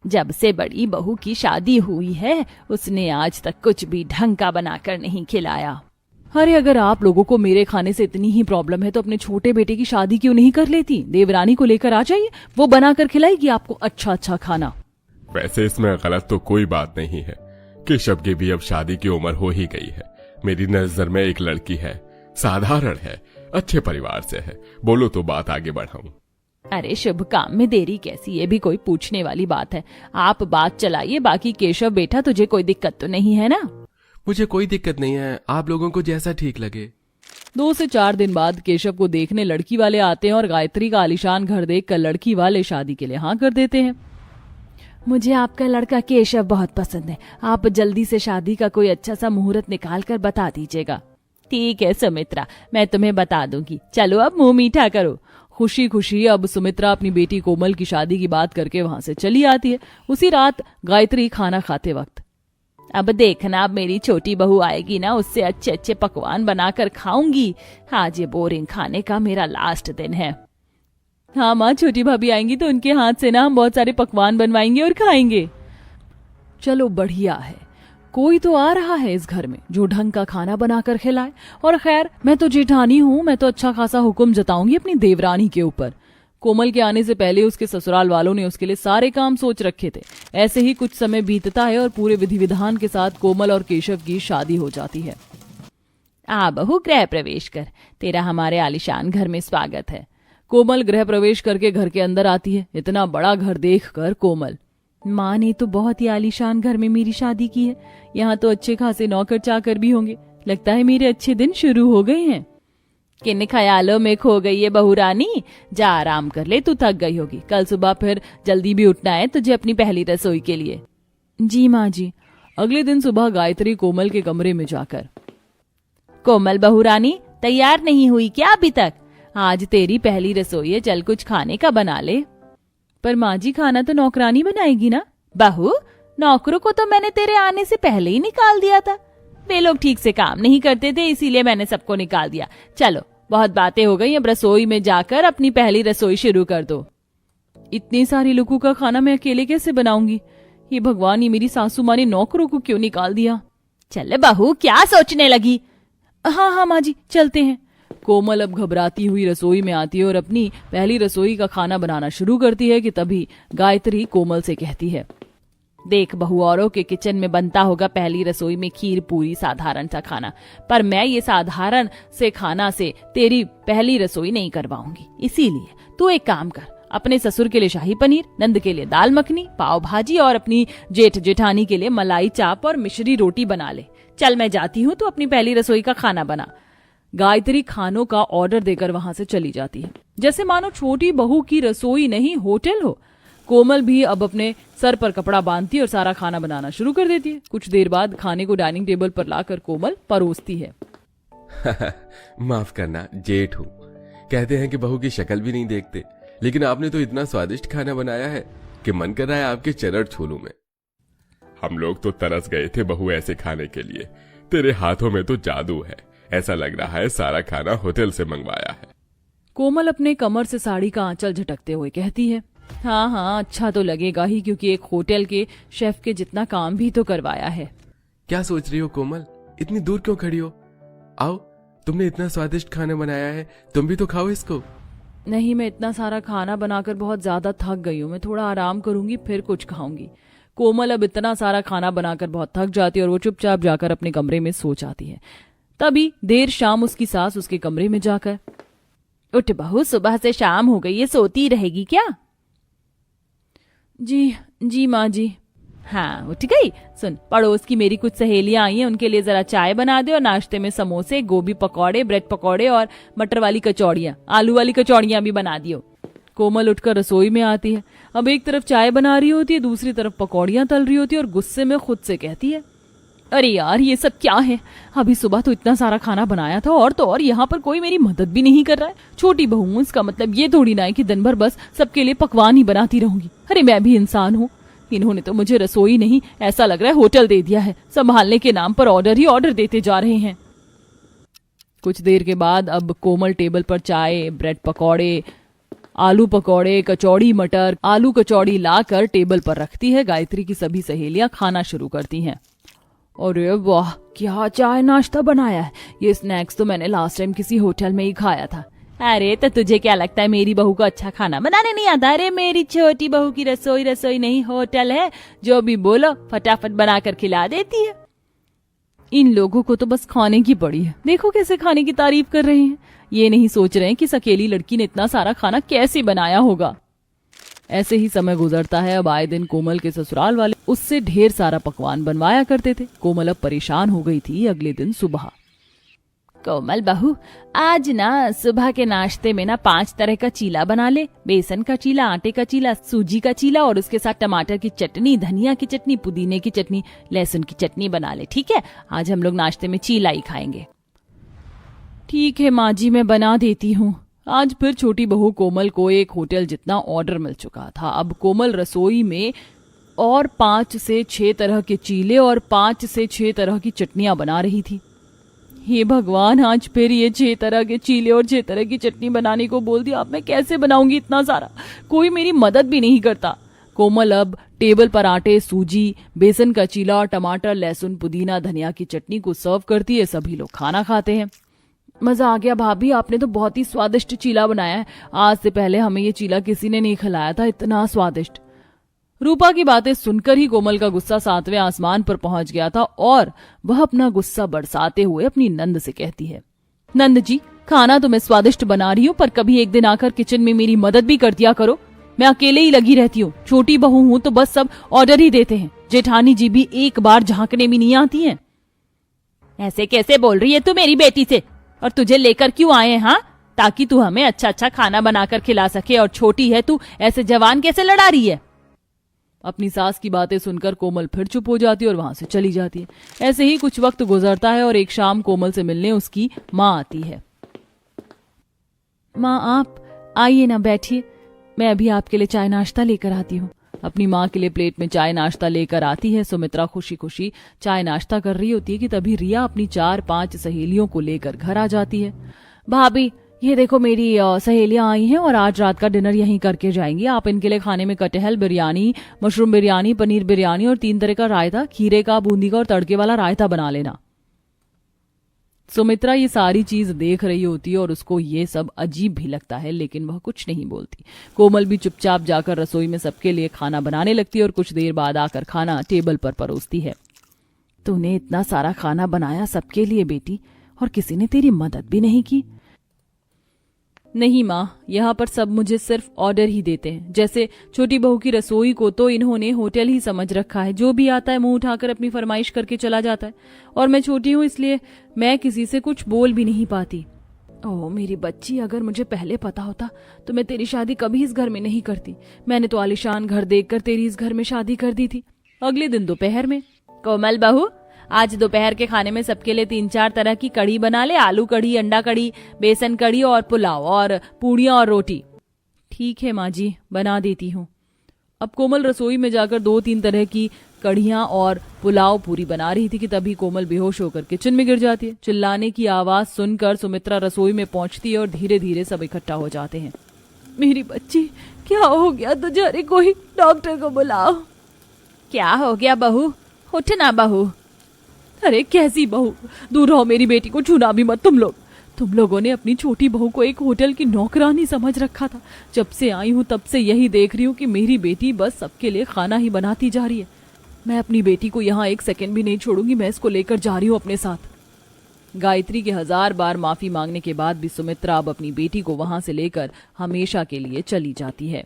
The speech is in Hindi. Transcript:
जब से बड़ी बहू की शादी हुई है उसने आज तक कुछ भी ढंग का बनाकर नहीं खिलाया। अरे अगर आप लोगों को मेरे खाने से इतनी ही प्रॉब्लम है तो अपने छोटे बेटे की शादी क्यों नहीं कर लेती? देवरानी को लेकर आ जाइए, वो बनाकर खिलाएगी आपको अच्छा अच्छा खाना। वैसे इसमें गलत तो कोई बात नहीं है। केशव की भी अब शादी की उम्र हो ही गई है। मेरी नजर में एक लड़की है, साधारण है, अच्छे परिवार से है। बोलो तो बात आगे बढ़ाऊं। अरे शुभ काम में देरी कैसी, ये भी कोई पूछने वाली बात है। आप बात चलाइए। बाकी केशव बेटा तुझे कोई दिक्कत तो नहीं है ना? मुझे कोई दिक्कत नहीं है, आप लोगों को जैसा ठीक लगे। 2 से 4 दिन बाद केशव को देखने लड़की वाले आते हैं और गायत्री का आलीशान घर देखकर लड़की वाले शादी के लिए हाँ कर देते हैं। मुझे आपका लड़का केशव बहुत पसंद है। आप जल्दी से शादी का कोई अच्छा सा मुहूर्त निकाल कर बता दीजिएगा। ठीक है सुमित्रा, मैं तुम्हें बता दूंगी। चलो अब मुंह मीठा करो। खुशी खुशी अब सुमित्रा अपनी बेटी कोमल की शादी की बात करके वहां से चली आती है। उसी रात गायत्री खाना खाते वक्त, अब देखना, अब मेरी छोटी बहू आएगी ना, उससे अच्छे अच्छे पकवान बनाकर खाऊंगी। आज ये बोरिंग खाने का मेरा लास्ट दिन है। हाँ माँ, छोटी भाभी आएंगी तो उनके हाथ से ना हम बहुत सारे पकवान बनवाएंगे और खाएंगे। चलो बढ़िया है, कोई तो आ रहा है इस घर में जो ढंग का खाना बनाकर खिलाए। और खैर मैं तो जेठानी हूँ, मैं तो अच्छा खासा हुक्म जताऊंगी अपनी देवरानी के ऊपर। कोमल के आने से पहले उसके ससुराल वालों ने उसके लिए सारे काम सोच रखे थे। ऐसे ही कुछ समय बीतता है और पूरे विधि विधान के साथ कोमल और केशव की शादी हो जाती है। आ बहू, गृह प्रवेश कर, तेरा हमारे आलीशान घर में स्वागत है। कोमल गृह प्रवेश करके घर के अंदर आती है। इतना बड़ा घर देखकर कोमल, माँ ने तो बहुत ही आलीशान घर में मेरी शादी की है। यहाँ तो अच्छे खासे नौकर चाकर भी होंगे। लगता है मेरे अच्छे दिन शुरू हो गए हैं। किन ख्यालों में खो गई है बहू रानी? जा आराम कर ले, तू थक गई होगी। कल सुबह फिर जल्दी भी उठना है तुझे अपनी पहली रसोई के लिए। जी माँ जी। अगले दिन सुबह गायत्री कोमल के कमरे में जाकर, कोमल बहू रानी तैयार नहीं हुई क्या अभी तक? आज तेरी पहली रसोई है, चल कुछ खाने का बना ले। पर माँ जी, खाना तो नौकरानी बनाएगी ना। बहू, नौकरों को तो मैंने तेरे आने से पहले ही निकाल दिया था। वे लोग ठीक से काम नहीं करते थे, इसीलिए मैंने सबको निकाल दिया। चलो बहुत बातें हो गई, अब रसोई में जाकर अपनी पहली रसोई शुरू कर दो। इतनी सारी लोगों का खाना मैं अकेले कैसे बनाऊंगी? ये भगवान, ये मेरी सासू माँ ने नौकरों को क्यों निकाल दिया? चल बहू, क्या सोचने लगी? हाँ हाँ माँ जी, चलते हैं। कोमल अब घबराती हुई रसोई में आती है और अपनी पहली रसोई का खाना बनाना शुरू करती है कि तभी गायत्री कोमल से कहती है, देख बहू, औरों के किचन में बनता होगा पहली रसोई में खीर पूरी साधारण सा खाना, पर मैं ये साधारण से खाना से तेरी पहली रसोई नहीं करवाऊंगी। इसीलिए तू एक काम कर, अपने ससुर के लिए शाही पनीर, नंद के लिए दाल मखनी, पाव भाजी और अपनी जेठ जेठानी के लिए मलाई चाप और मिश्री रोटी बना ले। चल मैं जाती हूँ, तो अपनी पहली रसोई का खाना बना। गायत्री खानों का ऑर्डर देकर वहां से चली जाती है, जैसे मानो छोटी बहू की रसोई नहीं होटल हो। कोमल भी अब अपने सर पर कपड़ा बांधती है और सारा खाना बनाना शुरू कर देती है। कुछ देर बाद खाने को डाइनिंग टेबल पर लाकर कोमल परोसती है। माफ करना, जेठ हूँ। कहते हैं कि बहू की शक्ल भी नहीं देखते, लेकिन आपने तो इतना स्वादिष्ट खाना बनाया है कि मन कर रहा है आपके चरण छू लूं मैं। हम लोग तो तरस गए थे बहू ऐसे खाने के लिए। तेरे हाथों में तो जादू है, ऐसा लग रहा है सारा खाना होटल से मंगवाया है। कोमल अपने कमर से साड़ी का आंचल झटकते हुए कहती है, हाँ हाँ, अच्छा तो लगेगा ही, क्योंकि एक होटल के शेफ के जितना काम भी तो करवाया है। क्या सोच रही हो कोमल? इतनी दूर क्यों खड़ी हो? आओ, तुमने इतना स्वादिष्ट खाना बनाया है, तुम भी तो खाओ इसको। नहीं, मैं इतना सारा खाना बनाकर बहुत ज्यादा थक गई हूँ, मैं थोड़ा आराम करूंगी फिर कुछ खाऊंगी। कोमल अब इतना सारा खाना बनाकर बहुत थक जाती है और वो चुपचाप जाकर अपने कमरे में सो जाती है। तभी देर शाम उसकी सास उसके कमरे में जाकर, उठ बहू, सुबह से शाम हो गई, ये सोती रहेगी क्या? जी माँ जी। हाँ उठ गई। सुन, पड़ोस की मेरी कुछ सहेलियां आई हैं, उनके लिए जरा चाय बना दे और नाश्ते में समोसे, गोभी पकौड़े, ब्रेड पकौड़े और मटर वाली कचौड़ियाँ, आलू वाली कचौड़ियाँ भी बना दियो। कोमल उठकर रसोई में आती है। अब एक तरफ चाय बना रही होती है, दूसरी तरफ पकौड़ियाँ तल रही होती है और गुस्से में खुद से कहती है, अरे यार ये सब क्या है? अभी सुबह तो इतना सारा खाना बनाया था और तो और यहाँ पर कोई मेरी मदद भी नहीं कर रहा है। छोटी बहू हूँ, इसका मतलब ये थोड़ी ना है कि दिन भर बस सबके लिए पकवान ही बनाती रहूंगी। अरे मैं भी इंसान हूँ, इन्होंने तो मुझे रसोई नहीं, ऐसा लग रहा है होटल दे दिया है। संभालने के नाम पर ऑर्डर ही ऑर्डर देते जा रहे हैं। कुछ देर के बाद अब कोमल टेबल पर चाय, ब्रेड पकौड़े, आलू पकौड़े, कचौड़ी मटर, आलू कचौड़ी लाकर टेबल पर रखती है। गायत्री की सभी सहेलियां खाना शुरू करती हैं। अरे वाह, क्या चाय नाश्ता बनाया है। ये स्नैक्स तो मैंने लास्ट टाइम किसी होटल में ही खाया था। अरे तो तुझे क्या लगता है मेरी बहू को अच्छा खाना बनाने नहीं आता? अरे मेरी छोटी बहू की रसोई नहीं होटल है, जो भी बोलो फटाफट बनाकर खिला देती है। इन लोगों को तो बस खाने की पड़ी है। देखो कैसे खाने की तारीफ कर रहे हैं। ये नहीं सोच रहे हैं कि इस अकेली लड़की ने इतना सारा खाना कैसे बनाया होगा। ऐसे ही समय गुजरता है। अब आए दिन कोमल के ससुराल वाले उससे ढेर सारा पकवान बनवाया करते थे। कोमल अब परेशान हो गई थी। अगले दिन सुबह, कोमल बहू, आज ना सुबह के नाश्ते में ना 5 तरह का चीला बना ले। बेसन का चीला, आटे का चीला, सूजी का चीला और उसके साथ टमाटर की चटनी, धनिया की चटनी, पुदीने की चटनी, लहसुन की चटनी बना ले। ठीक है, आज हम लोग नाश्ते में चीला ही खाएंगे। ठीक है माँ जी, मैं बना देती हूँ। आज फिर छोटी बहू कोमल को एक होटल जितना ऑर्डर मिल चुका था। अब कोमल रसोई में और 5 से 6 तरह के चीले और 5 से 6 तरह की चटनियां बना रही थी। हे भगवान, आज फिर ये 6 तरह के चीले और 6 तरह की चटनी बनाने को बोल दिया। अब मैं कैसे बनाऊंगी इतना सारा? कोई मेरी मदद भी नहीं करता। कोमल अब टेबल पर आटे, सूजी, बेसन का चीला और टमाटर, लहसुन, पुदीना, धनिया की चटनी को सर्व करती है। सभी लोग खाना खाते हैं। मजा आ गया भाभी, आपने तो बहुत ही स्वादिष्ट चीला बनाया है। आज से पहले हमें ये चीला किसी ने नहीं खिलाया था, इतना स्वादिष्ट। रूपा की बातें सुनकर ही कोमल का गुस्सा 7वें आसमान पर पहुंच गया था और वह अपना गुस्सा बरसाते हुए अपनी नंद से कहती है, नंद जी, खाना तो मैं स्वादिष्ट बना रही हूँ, पर कभी एक दिन आकर किचन में मेरी मदद भी कर दिया करो। मैं अकेले ही लगी रहती हूँ। छोटी बहू हूँ तो बस सब ऑर्डर ही देते हैं। जेठानी जी भी एक बार झांकने भी नहीं आती हैं। ऐसे कैसे बोल रही है तू मेरी बेटी से? और तुझे लेकर क्यों आए हैं? हाँ, ताकि तू हमें अच्छा अच्छा खाना बनाकर खिला सके। और छोटी है तू, ऐसे जवान कैसे लड़ा रही है? अपनी सास की बातें सुनकर कोमल फिर चुप हो जाती है और वहां से चली जाती है। ऐसे ही कुछ वक्त गुजरता है और एक शाम कोमल से मिलने उसकी माँ आती है। माँ, आप आइए ना, बैठिए, मैं अभी आपके लिए चाय नाश्ता लेकर आती हूँ। अपनी माँ के लिए प्लेट में चाय नाश्ता लेकर आती है। सुमित्रा खुशी खुशी चाय नाश्ता कर रही होती है कि तभी रिया अपनी 4-5 सहेलियों को लेकर घर आ जाती है। भाभी, ये देखो मेरी सहेलियां आई हैं और आज रात का डिनर यहीं करके जाएंगी। आप इनके लिए खाने में कटहल बिरयानी, मशरूम बिरयानी, पनीर बिरयानी और 3 तरह का रायता, खीरे का, बूंदी का और तड़के वाला रायता बना लेना। सुमित्रा ये सारी चीज देख रही होती है और उसको ये सब अजीब भी लगता है, लेकिन वह कुछ नहीं बोलती। कोमल भी चुपचाप जाकर रसोई में सबके लिए खाना बनाने लगती है और कुछ देर बाद आकर खाना टेबल पर परोसती है। तूने इतना सारा खाना बनाया सबके लिए बेटी, और किसी ने तेरी मदद भी नहीं की? नहीं माँ, यहाँ पर सब मुझे सिर्फ ऑर्डर ही देते हैं। जैसे छोटी बहू की रसोई को तो इन्होंने होटल ही समझ रखा है। जो भी आता है मुंह उठाकर अपनी फरमाइश करके चला जाता है, और मैं छोटी हूँ इसलिए मैं किसी से कुछ बोल भी नहीं पाती। ओह मेरी बच्ची, अगर मुझे पहले पता होता तो मैं तेरी शादी कभी इस घर में नहीं करती। मैंने तो आलिशान घर देखकर तेरी इस घर में शादी कर दी थी। अगले दिन दोपहर में, कोमल बहू, आज दोपहर के खाने में सबके लिए 3-4 तरह की कढ़ी बना ले। आलू कढ़ी, अंडा कढ़ी, बेसन कढ़ी और पुलाव और पूड़ियां और रोटी। ठीक है माँ जी, बना देती हूँ। अब कोमल रसोई में जाकर 2-3 तरह की कढ़ियां और पुलाव पूरी बना रही थी कि तभी कोमल बेहोश होकर किचन में गिर जाती है। चिल्लाने की आवाज सुनकर सुमित्रा रसोई में पहुंचती है और धीरे धीरे सब इकट्ठा हो जाते हैं। मेरी बच्ची, क्या हो गया तुझे? अरे कोई डॉक्टर को बुलाओ। क्या हो गया बहू? उठ ना बहू। अरे कैसी बहू? दूर रहो, मेरी बेटी को छूना भी मत तुम लोगों ने अपनी छोटी बहू को एक होटल की नौकरानी समझ रखा था। जब से आई हूँ तब से यही देख रही हूँ कि मेरी बेटी बस सबके लिए खाना ही बनाती जा रही है। मैं अपनी बेटी को यहाँ 1 सेकंड भी नहीं छोड़ूंगी। मैं इसको लेकर जा रही हूँ अपने साथ। गायत्री के 1000 बार माफी मांगने के बाद भी सुमित्रा अब अपनी बेटी को वहां से लेकर हमेशा के लिए चली जाती है।